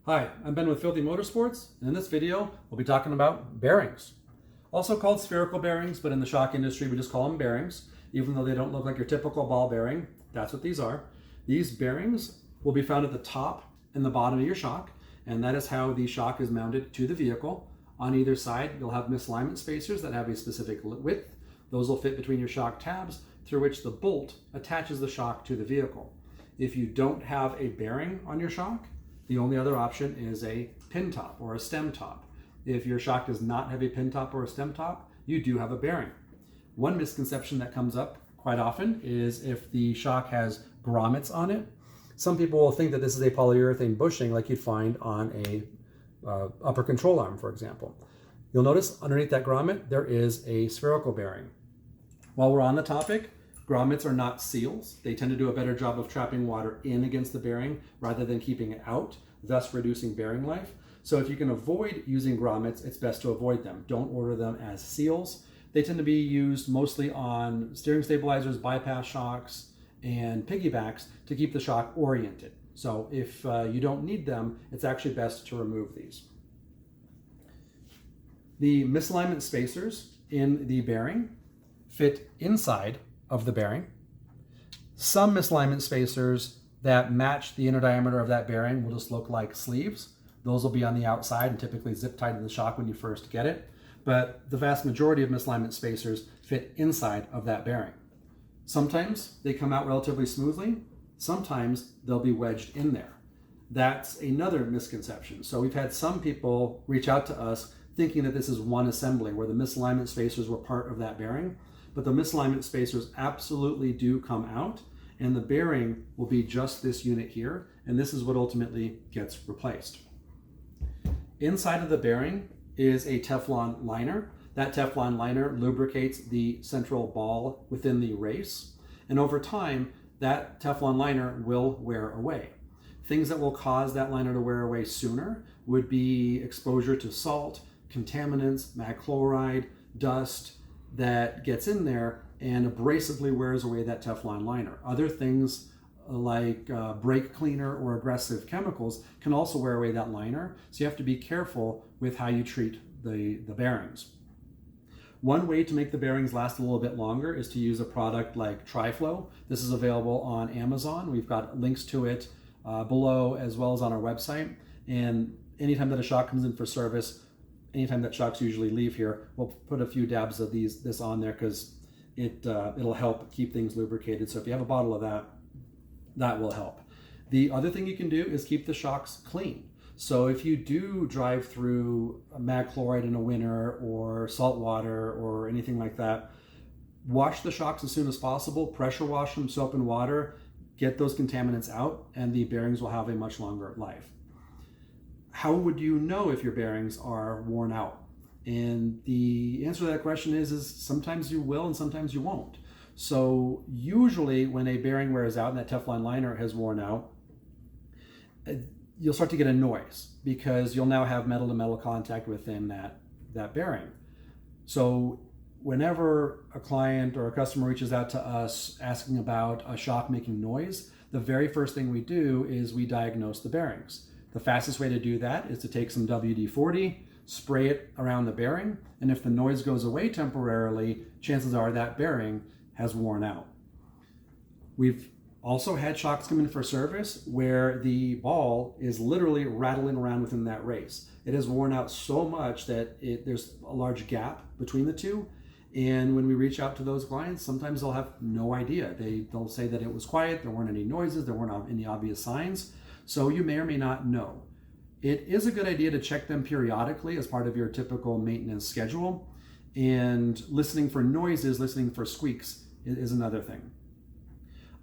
Hi, I'm Ben with Filthy Motorsports, and in this video, we'll be talking about bearings. Also called spherical bearings, but in the shock industry, we just call them bearings. Even though they don't look like your typical ball bearing, that's what these are. These bearings will be found at the top and the bottom of your shock, and that is how the shock is mounted to the vehicle. On either side, you'll have misalignment spacers that have a specific width. Those will fit between your shock tabs, through which the bolt attaches the shock to the vehicle. If you don't have a bearing on your shock, the only other option is a pin top or a stem top. If your shock does not have a pin top or a stem top, you do have a bearing. One misconception that comes up quite often is if the shock has grommets on it. Some people will think that this is a polyurethane bushing like you'd find on a upper control arm, for example. You'll notice underneath that grommet, there is a spherical bearing. While we're on the topic, grommets are not seals. They tend to do a better job of trapping water in against the bearing rather than keeping it out, thus reducing bearing life. So if you can avoid using grommets, it's best to avoid them. Don't order them as seals. They tend to be used mostly on steering stabilizers, bypass shocks, and piggybacks to keep the shock oriented. So if you don't need them, it's actually best to remove these. The misalignment spacers in the bearing fit inside of the bearing. Some misalignment spacers that match the inner diameter of that bearing will just look like sleeves. Those will be on the outside and typically zip tied to the shock when you first get it. But the vast majority of misalignment spacers fit inside of that bearing. Sometimes they come out relatively smoothly. Sometimes they'll be wedged in there. That's another misconception. So we've had some people reach out to us thinking that this is one assembly where the misalignment spacers were part of that bearing. But the misalignment spacers absolutely do come out, and the bearing will be just this unit here, and this is what ultimately gets replaced. Inside of the bearing is a Teflon liner. That Teflon liner lubricates the central ball within the race, and over time, that Teflon liner will wear away. Things that will cause that liner to wear away sooner would be exposure to salt, contaminants, mag chloride, dust, that gets in there and abrasively wears away that Teflon liner. Other things like brake cleaner or aggressive chemicals can also wear away that liner, so you have to be careful with how you treat the bearings. One way to make the bearings last a little bit longer is to use a product like Tri-Flow. This is available on Amazon. We've got links to it below as well as on our website. And anytime that a shock comes in for service, anytime that shocks usually leave here, we'll put a few dabs of this on there because it'll help keep things lubricated. So if you have a bottle of that, that will help. The other thing you can do is keep the shocks clean. So if you do drive through mag chloride in a winter or salt water or anything like that, wash the shocks as soon as possible, pressure wash them, soap and water, get those contaminants out, and the bearings will have a much longer life. How would you know if your bearings are worn out? And the answer to that question is sometimes you will and sometimes you won't. So usually when a bearing wears out and that Teflon liner has worn out, you'll start to get a noise because you'll now have metal to metal contact within that bearing. So whenever a client or a customer reaches out to us asking about a shock making noise, the very first thing we do is we diagnose the bearings. The fastest way to do that is to take some WD-40, spray it around the bearing, and if the noise goes away temporarily, chances are that bearing has worn out. We've also had shocks come in for service where the ball is literally rattling around within that race. It has worn out so much that there's a large gap between the two. And when we reach out to those clients, sometimes they'll have no idea. They'll say that it was quiet, there weren't any noises, there weren't any obvious signs. So you may or may not know. It is a good idea to check them periodically as part of your typical maintenance schedule. And listening for noises, listening for squeaks is another thing.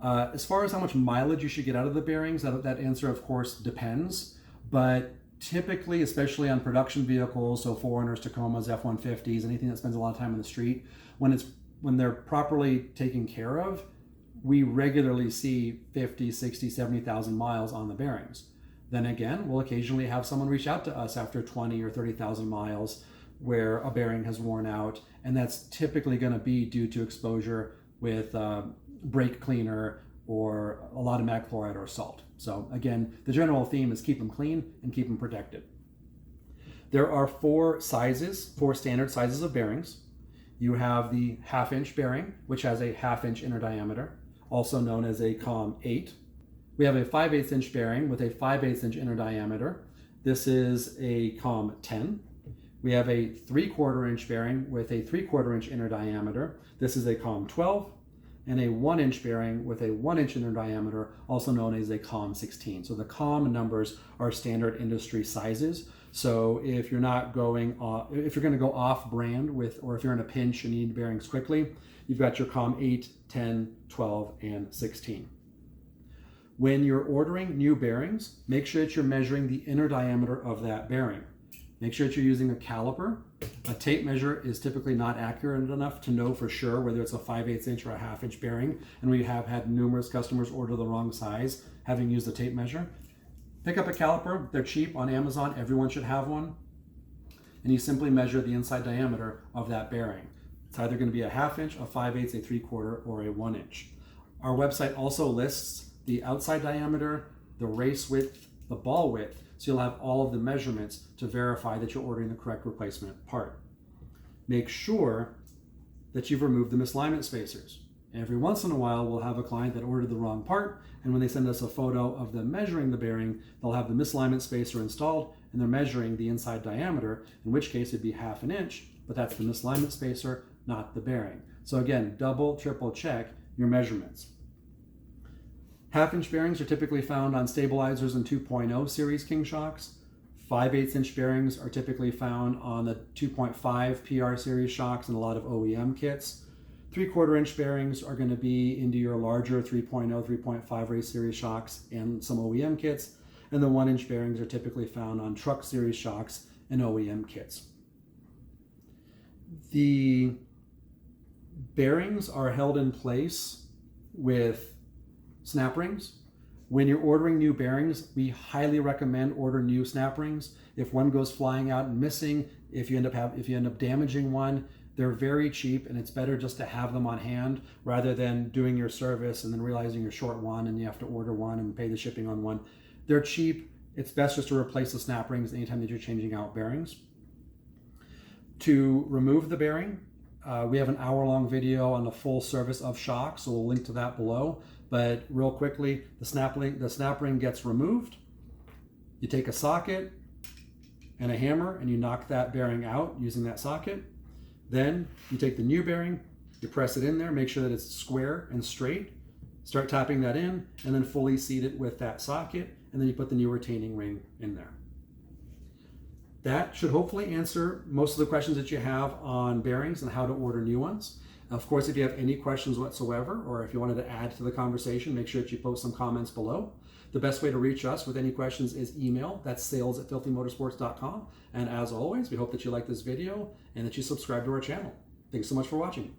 As far as how much mileage you should get out of the bearings, that answer of course depends. But typically, especially on production vehicles, so 4Runners, Tacomas, F-150s, anything that spends a lot of time on the street, when they're properly taken care of, we regularly see 50, 60, 70,000 miles on the bearings. Then again, we'll occasionally have someone reach out to us after 20 or 30,000 miles where a bearing has worn out, and that's typically going to be due to exposure with brake cleaner or a lot of mag chloride or salt. So again, the general theme is keep them clean and keep them protected. There are four standard sizes of bearings. You have the 1/2 inch bearing, which has a 1/2 inch inner diameter, also known as a COM8. We have a 5/8 inch bearing with a 5/8 inch inner diameter. This is a COM10. We have a 3/4 inch bearing with a 3/4 inch inner diameter. This is a COM12. And a 1 inch bearing with a 1 inch inner diameter, also known as a COM16. So the COM numbers are standard industry sizes. So if you're not going if you're going to go off brand or if you're in a pinch and need bearings quickly, you've got your COM8, 10, 12, and 16. When you're ordering new bearings, make sure that you're measuring the inner diameter of that bearing. Make sure that you're using a caliper. A tape measure is typically not accurate enough to know for sure whether it's a 5/8 inch or a 1/2 inch bearing, and we have had numerous customers order the wrong size having used a tape measure. Pick up a caliper. They're cheap on Amazon. Everyone should have one. And you simply measure the inside diameter of that bearing. It's either going to be a 1/2 inch, a 5/8, a 3/4, or a 1 inch. Our website also lists the outside diameter, the race width, the ball width, so you'll have all of the measurements to verify that you're ordering the correct replacement part. Make sure that you've removed the misalignment spacers. Every once in a while, we'll have a client that ordered the wrong part, and when they send us a photo of them measuring the bearing, they'll have the misalignment spacer installed, and they're measuring the inside diameter, in which case it'd be 1/2 inch, but that's the misalignment spacer, not the bearing. So again, double, triple check your measurements. 1/2 inch bearings are typically found on stabilizers and 2.0 series King shocks. 5/8 inch bearings are typically found on the 2.5 PR series shocks and a lot of OEM kits. 3/4 inch bearings are going to be into your larger 3.0, 3.5 race series shocks and some OEM kits. And the 1 inch bearings are typically found on truck series shocks and OEM kits. The bearings are held in place with snap rings. When you're ordering new bearings, we highly recommend order new snap rings. If one goes flying out and missing, if you end up damaging one, they're very cheap, and it's better just to have them on hand rather than doing your service and then realizing you're short one and you have to order one and pay the shipping on one. They're cheap. It's best just to replace the snap rings anytime that you're changing out bearings. To remove the bearing, we have an hour-long video on the full service of shocks, so we'll link to that below. But real quickly, the snap ring gets removed. You take a socket and a hammer and you knock that bearing out using that socket. Then you take the new bearing, you press it in there, make sure that it's square and straight. Start tapping that in and then fully seat it with that socket, and then you put the new retaining ring in there. That should hopefully answer most of the questions that you have on bearings and how to order new ones. Of course, if you have any questions whatsoever, or if you wanted to add to the conversation, make sure that you post some comments below. The best way to reach us with any questions is email. That's sales@filthymotorsports.com. And as always, we hope that you like this video and that you subscribe to our channel. Thanks so much for watching.